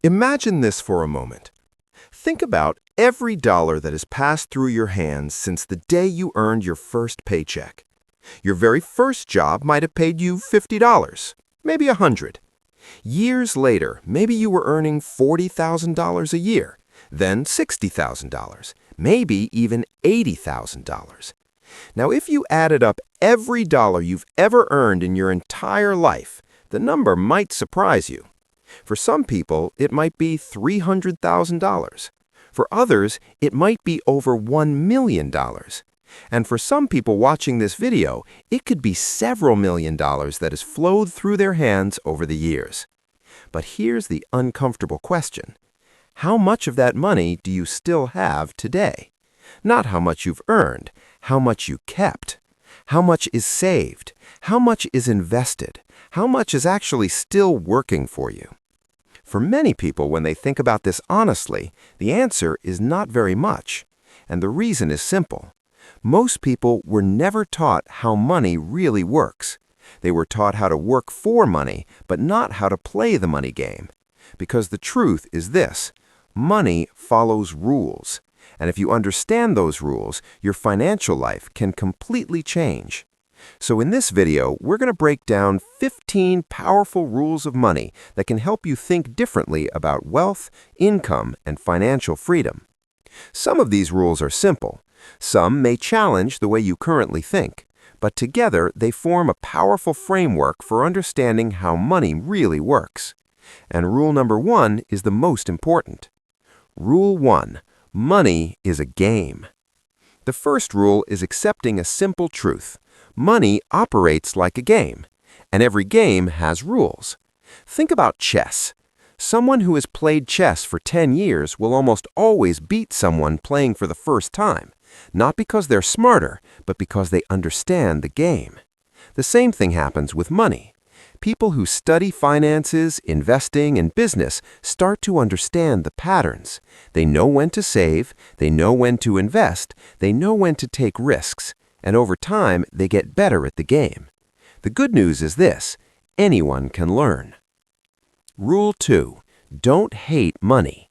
Imagine this for a moment. Think about every dollar that has passed through your hands since the day you earned your first paycheck. Your very first job might have paid you $50, maybe $100. Years later, maybe you were earning $40,000 a year, then $60,000, maybe even $80,000. Now, if you added up every dollar you've ever earned in your entire life, the number might surprise you. For some people, it might be $300,000. For others, it might be over $1 million. And for some people watching this video, it could be several $1,000,000 that has flowed through their hands over the years. But here's the uncomfortable question. How much of that money do you still have today? Not how much you've earned, how much you kept. How much is saved? How much is invested? How much is actually still working for you? For many people, when they think about this honestly, the answer is not very much. And the reason is simple. Most people were never taught how money really works. They were taught how to work for money, but not how to play the money game. Because the truth is this: money follows rules. And if you understand those rules, your financial life can completely change. So in this video, we're going to break down 15 powerful rules of money that can help you think differently about wealth, income, and financial freedom. Some of these rules are simple. Some may challenge the way you currently think, but together they form a powerful framework for understanding how money really works. And rule number 1 is the most important. Rule 1. Money is a game. The first rule is accepting a simple truth. Money operates like a game, and every game has rules. Think about chess. Someone who has played chess for 10 years will almost always beat someone playing for the first time, not because they're smarter, but because they understand the game. The same thing happens with money. People who study finances, investing, and business start to understand the patterns. They know when to save, they know when to invest, they know when to take risks, and over time, they get better at the game. The good news is this: anyone can learn. Rule 2. Don't hate money.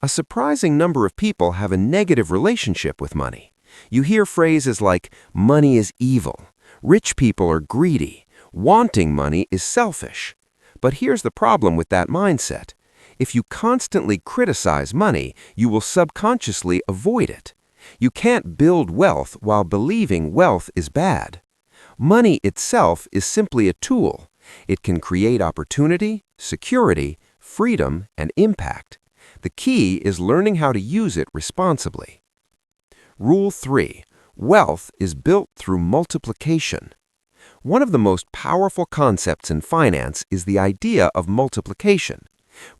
A surprising number of people have a negative relationship with money. You hear phrases like, money is evil, rich people are greedy, wanting money is selfish. But here's the problem with that mindset. If you constantly criticize money, you will subconsciously avoid it. You can't build wealth while believing wealth is bad. Money itself is simply a tool. It can create opportunity, security, freedom, and impact. The key is learning how to use it responsibly. Rule 3. Wealth is built through multiplication. One of the most powerful concepts in finance is the idea of multiplication.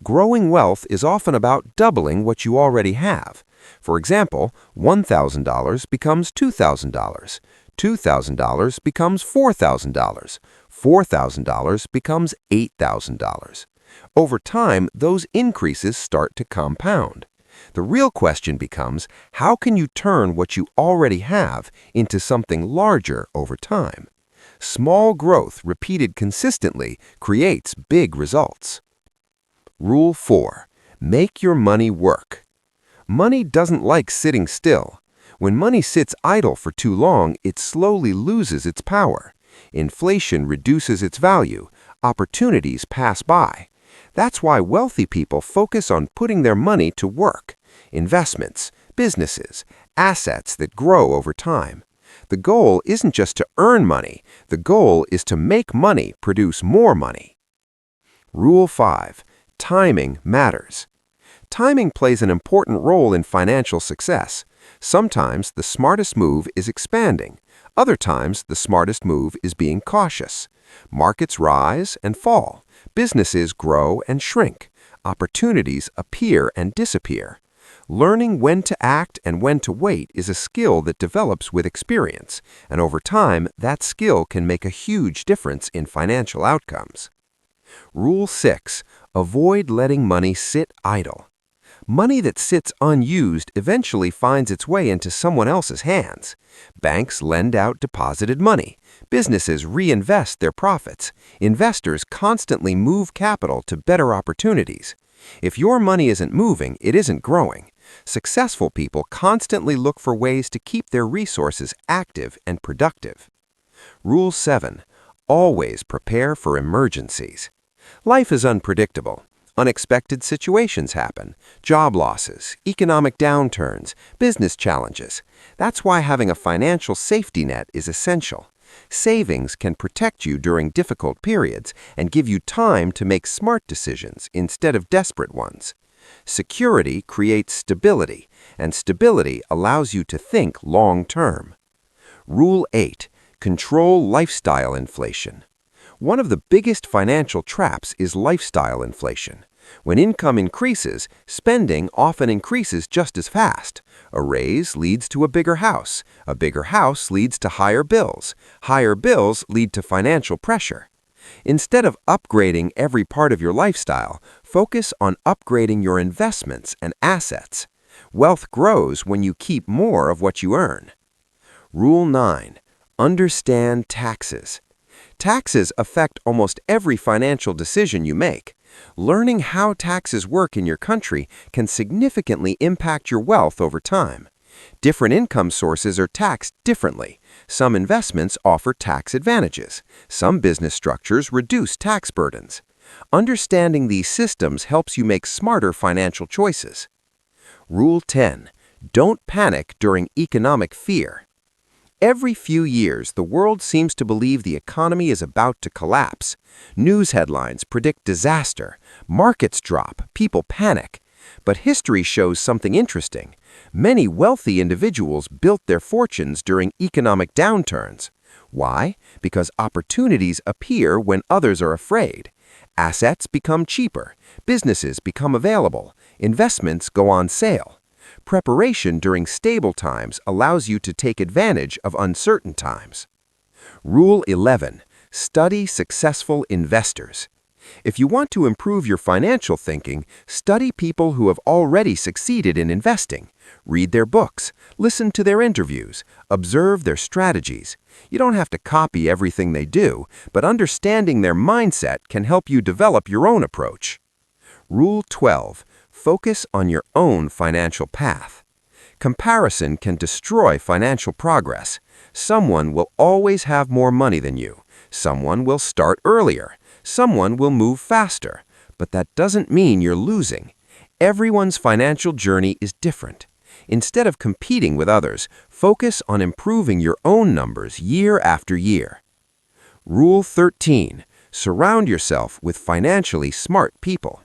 Growing wealth is often about doubling what you already have. For example, $1,000 becomes $2,000. $2,000 becomes $4,000. $4,000 becomes $8,000. Over time, those increases start to compound. The real question becomes, how can you turn what you already have into something larger over time? Small growth repeated consistently creates big results. Rule 4. Make your money work. Money doesn't like sitting still. When money sits idle for too long, it slowly loses its power. Inflation reduces its value. Opportunities pass by. That's why wealthy people focus on putting their money to work. Investments, businesses, assets that grow over time. The goal isn't just to earn money. The goal is to make money produce more money. Rule 5. Timing matters. Timing plays an important role in financial success. Sometimes the smartest move is expanding. Other times the smartest move is being cautious. Markets rise and fall. Businesses grow and shrink. Opportunities appear and disappear. Learning when to act and when to wait is a skill that develops with experience, and over time, that skill can make a huge difference in financial outcomes. Rule 6. Avoid letting money sit idle. Money that sits unused eventually finds its way into someone else's hands. Banks lend out deposited money. Businesses reinvest their profits. Investors constantly move capital to better opportunities. If your money isn't moving, it isn't growing. Successful people constantly look for ways to keep their resources active and productive. Rule 7. Always prepare for emergencies. Life is unpredictable. Unexpected situations happen, job losses, economic downturns, business challenges. That's why having a financial safety net is essential. Savings can protect you during difficult periods and give you time to make smart decisions instead of desperate ones. Security creates stability, and stability allows you to think long-term. Rule 8. Control lifestyle inflation. One of the biggest financial traps is lifestyle inflation. When income increases, spending often increases just as fast. A raise leads to a bigger house. A bigger house leads to higher bills. Higher bills lead to financial pressure. Instead of upgrading every part of your lifestyle, focus on upgrading your investments and assets. Wealth grows when you keep more of what you earn. Rule 9. Understand taxes. Taxes affect almost every financial decision you make. Learning how taxes work in your country can significantly impact your wealth over time. Different income sources are taxed differently. Some investments offer tax advantages. Some business structures reduce tax burdens. Understanding these systems helps you make smarter financial choices. Rule 10. Don't panic during economic fear. Every few years, the world seems to believe the economy is about to collapse. News headlines predict disaster. Markets drop. People panic. But history shows something interesting. Many wealthy individuals built their fortunes during economic downturns. Why? Because opportunities appear when others are afraid. Assets become cheaper. Businesses become available. Investments go on sale. Preparation during stable times allows you to take advantage of uncertain times. Rule 11. Study successful investors. If you want to improve your financial thinking, study people who have already succeeded in investing. Read their books, listen to their interviews, observe their strategies. You don't have to copy everything they do, but understanding their mindset can help you develop your own approach. Rule 12. Focus on your own financial path. Comparison can destroy financial progress. Someone will always have more money than you. Someone will start earlier. Someone will move faster. But that doesn't mean you're losing. Everyone's financial journey is different. Instead of competing with others, focus on improving your own numbers year after year. Rule 13. Surround yourself with financially smart people.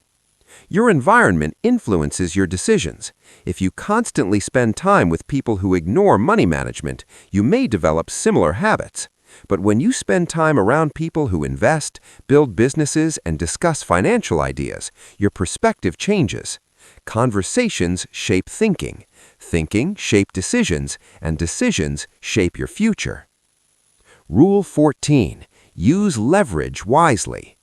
Your environment influences your decisions. If you constantly spend time with people who ignore money management, you may develop similar habits. But when you spend time around people who invest, build businesses, and discuss financial ideas, your perspective changes. Conversations shape thinking. Thinking shape decisions, and decisions shape your future. Rule 14. Use leverage wisely.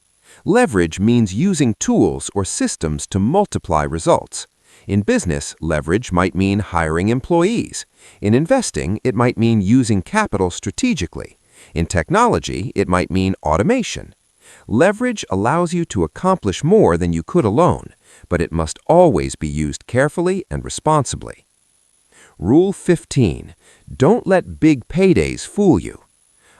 Leverage means using tools or systems to multiply results. In business, leverage might mean hiring employees. In investing, it might mean using capital strategically. In technology, it might mean automation. Leverage allows you to accomplish more than you could alone, but it must always be used carefully and responsibly. Rule 15. Don't let big paydays fool you.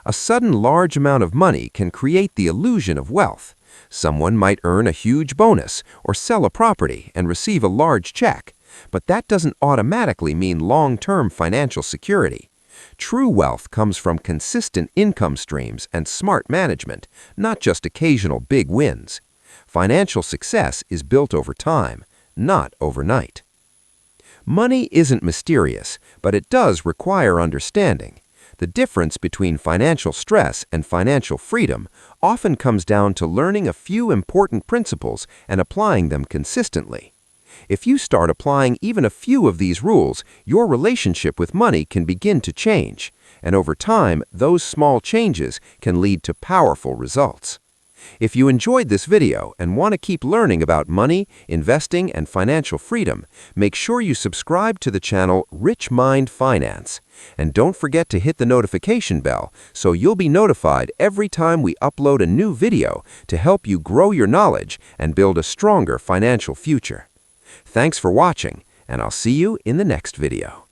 A sudden large amount of money can create the illusion of wealth. Someone might earn a huge bonus or sell a property and receive a large check, but that doesn't automatically mean long-term financial security. True wealth comes from consistent income streams and smart management, not just occasional big wins. Financial success is built over time, not overnight. Money isn't mysterious, but it does require understanding. The difference between financial stress and financial freedom often comes down to learning a few important principles and applying them consistently. If you start applying even a few of these rules, your relationship with money can begin to change, and over time, those small changes can lead to powerful results. If you enjoyed this video and want to keep learning about money, investing, and financial freedom, make sure you subscribe to the channel Rich Mind Finance. And don't forget to hit the notification bell so you'll be notified every time we upload a new video to help you grow your knowledge and build a stronger financial future. Thanks for watching, and I'll see you in the next video.